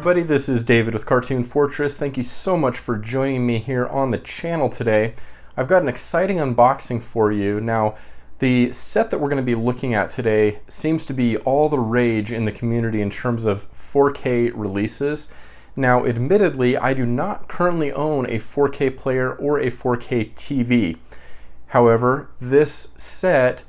everybody, this is David with Cartoon Fortress. Thank you so much for joining me here on the channel today. I've got an exciting unboxing for you. Now, the set that we're going to be looking at today seems to be all the rage in the community in terms of 4K releases. Now, admittedly, I do not currently own a 4K player or a 4K TV. However, this set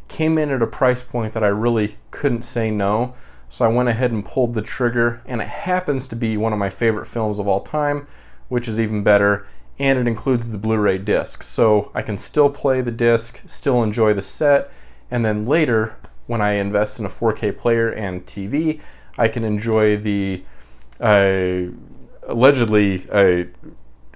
came in at a price point that I really couldn't say no. So I went ahead and pulled the trigger, and it happens to be one of my favorite films of all time, which is even better, and it includes the Blu-ray disc. So I can still play the disc, still enjoy the set, and then later, when I invest in a 4K player and TV, I can enjoy the allegedly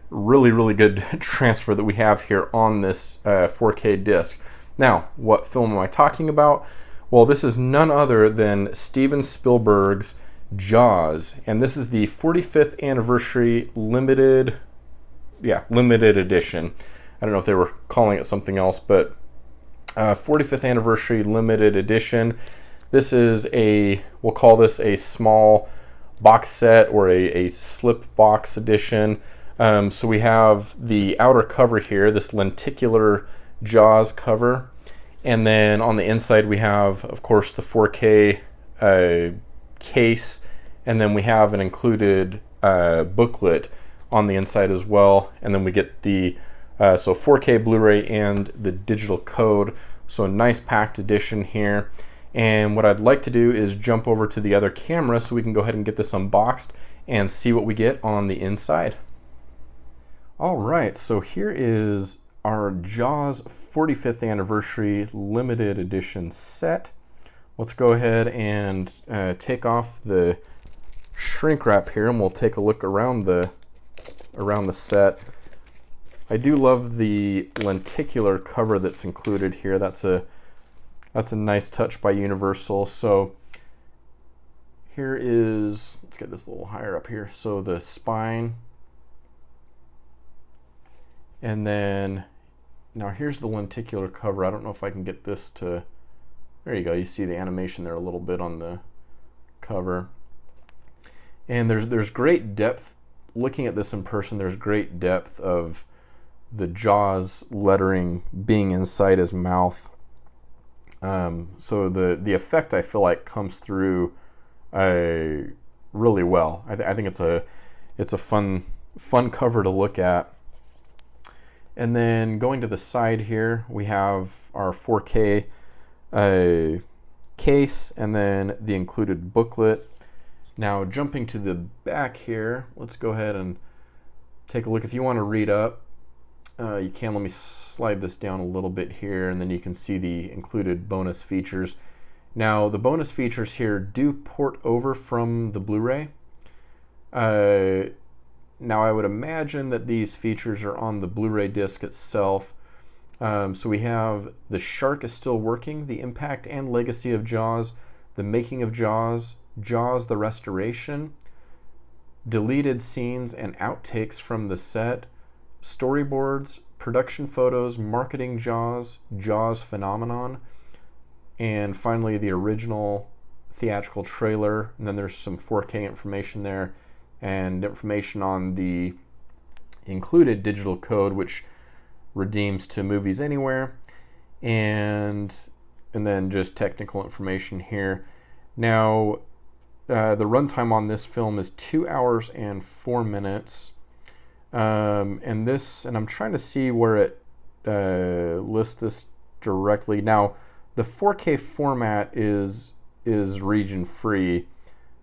really good transfer that we have here on this 4K disc. Now, what film am I talking about? Well, this is none other than Steven Spielberg's Jaws, and this is the 45th anniversary limited edition. I don't know if they were calling it something else, but 45th anniversary limited edition. This is we'll call this a small box set or a slip box edition. So we have the outer cover here, this lenticular Jaws cover. And then on the inside we have, of course, the 4K case, and then we have an included booklet on the inside as well. And then we get the 4K Blu-ray and the digital code. So a nice packed edition here. And what I'd like to do is jump over to the other camera so we can go ahead and get this unboxed and see what we get on the inside. All right, so here is our Jaws 45th anniversary limited edition set. Let's go ahead and take off the shrink wrap here, and we'll take a look around the set. I do love the lenticular cover that's included here. That's a nice touch by Universal. So here is, let's get this a little higher up here. So the spine. And then, now here's the lenticular cover. I don't know if I can get this to, there you go. You see the animation there a little bit on the cover. And there's great depth. Looking at this in person, there's great depth of the Jaws lettering being inside his mouth. So the effect, I feel like, comes through really well. I think it's a fun cover to look at. And then going to the side here, we have our 4K case and then the included booklet. Now jumping to the back here, let's go ahead and take a look. If you want to read up, you can. Let me slide this down a little bit here, and then you can see the included bonus features. Now the bonus features here do port over from the Blu-ray. Now I would imagine that these features are on the Blu-ray disc itself. So we have The Shark is Still Working, The Impact and Legacy of Jaws, The Making of Jaws, Jaws the Restoration, deleted scenes and outtakes from the set, storyboards, production photos, marketing Jaws, Jaws Phenomenon, and finally the original theatrical trailer. And then there's some 4K information there, and information on the included digital code, which redeems to Movies Anywhere, and then just technical information here. Now, the runtime on this film is 2 hours and 4 minutes, and I'm trying to see where it lists this directly. Now, the 4K format is region free.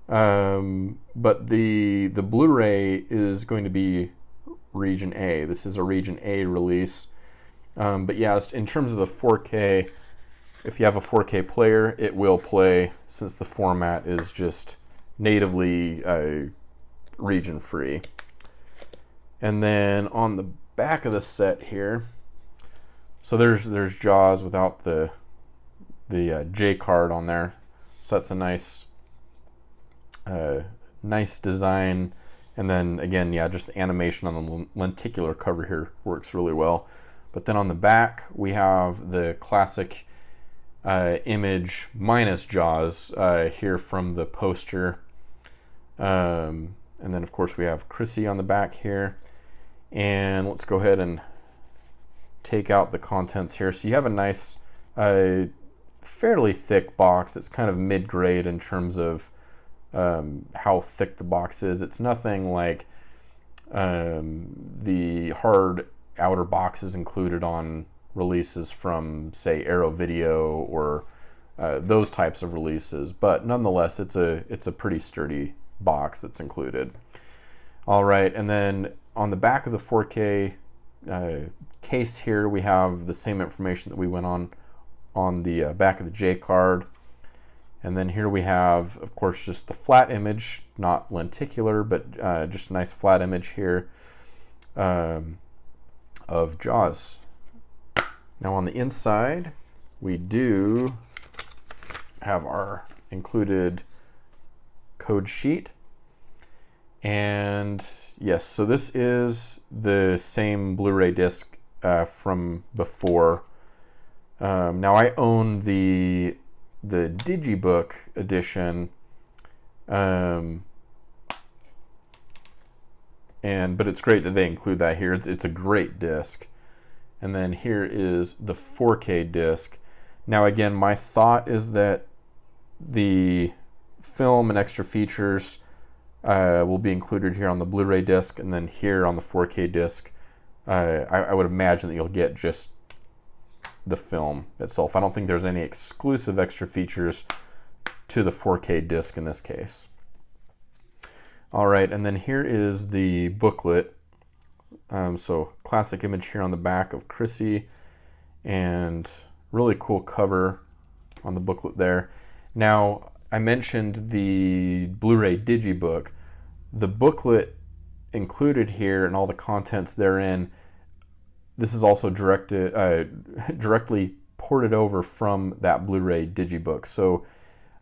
But the Blu-ray is going to be region A. This is a region A release. But yeah, in terms of the 4K, if you have a 4K player, it will play, since the format is just natively region free. And then on the back of the set here, so there's Jaws without the J card on there. So that's a nice design. And then again, yeah, just the animation on the lenticular cover here works really well. But then on the back we have the classic image minus Jaws here from the poster. And then, of course, we have Chrissy on the back here. And let's go ahead and take out the contents here. So you have a nice, fairly thick box. It's kind of mid-grade in terms of how thick the box is. It's nothing like the hard outer boxes included on releases from, say, Arrow Video or those types of releases. But nonetheless, it's a pretty sturdy box that's included. All right, and then on the back of the 4K case here, we have the same information that we went on the back of the J card. And then here we have, of course, just the flat image, not lenticular, but just a nice flat image here of Jaws. Now on the inside, we do have our included code sheet. And yes, so this is the same Blu-ray disc from before. Now I own the Digibook edition, but it's great that they include that here. It's a great disc. And then here is the 4K disc. Now again, my thought is that the film and extra features will be included here on the Blu-ray disc, and then here on the 4K disc, I would imagine that you'll get just the film itself. I don't think there's any exclusive extra features to the 4K disc in this case. All right, and then here is the booklet. So classic image here on the back of Chrissy, and really cool cover on the booklet there. Now, I mentioned the Blu-ray Digibook. The booklet included here and all the contents therein, this is also directly ported over from that Blu-ray Digibook. So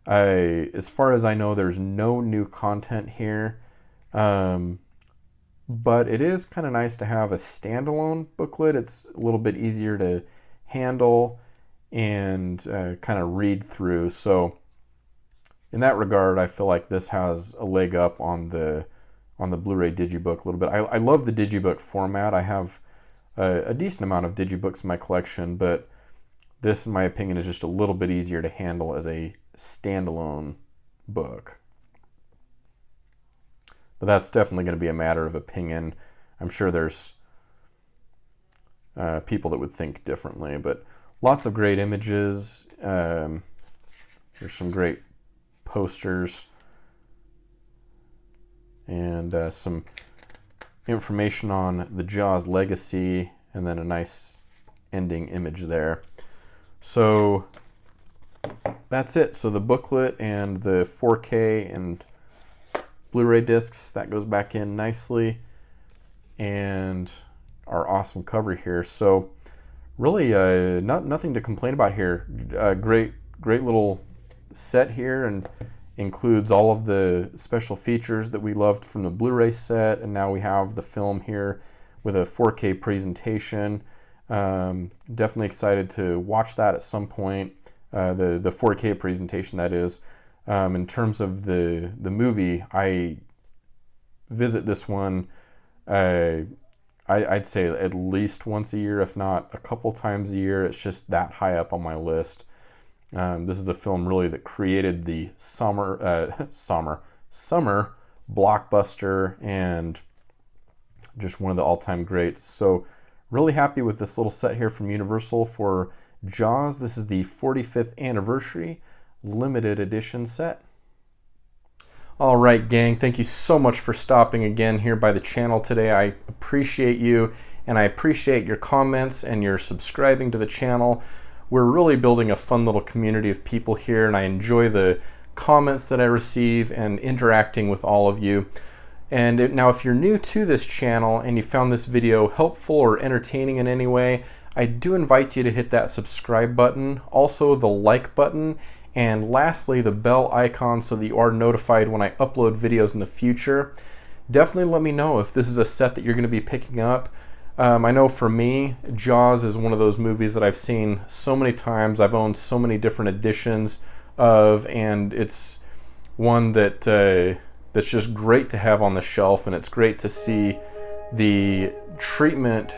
as far as I know, there's no new content here. But it is kind of nice to have a standalone booklet. It's a little bit easier to handle and kind of read through. So in that regard, I feel like this has a leg up on the Blu-ray Digibook a little bit. I love the Digibook format. I have a decent amount of Digibooks in my collection, but this, in my opinion, is just a little bit easier to handle as a standalone book. But that's definitely going to be a matter of opinion. I'm sure there's people that would think differently, but lots of great images. There's some great posters and some information on the Jaws legacy, and then a nice ending image there. So that's it. So the booklet and the 4K and Blu-ray discs, that goes back in nicely, and our awesome cover here. So really nothing to complain about here. Great little set here, and includes all of the special features that we loved from the Blu-ray set, and now we have the film here with a 4K presentation. Definitely excited to watch that at some point, the 4K presentation, that is. In terms of the movie, I visit this one, I'd say at least once a year, if not a couple times a year. It's just that high up on my list. This is the film really that created the summer blockbuster, and just one of the all-time greats. So really happy with this little set here from Universal for Jaws. This is the 45th anniversary limited edition set. All right, gang, thank you so much for stopping again here by the channel today. I appreciate you, and I appreciate your comments and your subscribing to the channel. We're really building a fun little community of people here, and I enjoy the comments that I receive and interacting with all of you. And now, if you're new to this channel and you found this video helpful or entertaining in any way, I do invite you to hit that subscribe button, also the like button, and lastly the bell icon so that you are notified when I upload videos in the future. Definitely let me know if this is a set that you're going to be picking up. I know for me, Jaws is one of those movies that I've seen so many times. I've owned so many different editions of, and it's one that that's just great to have on the shelf, and it's great to see the treatment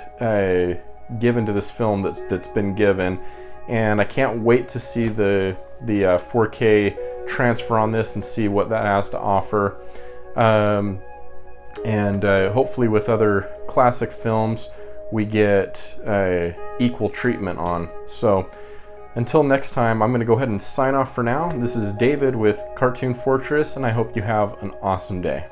given to this film that's been given. And I can't wait to see the 4K transfer on this and see what that has to offer. And hopefully with other classic films we get equal treatment on. So until next time, I'm going to go ahead and sign off for now. This is David with Cartoon Fortress, and I hope you have an awesome day.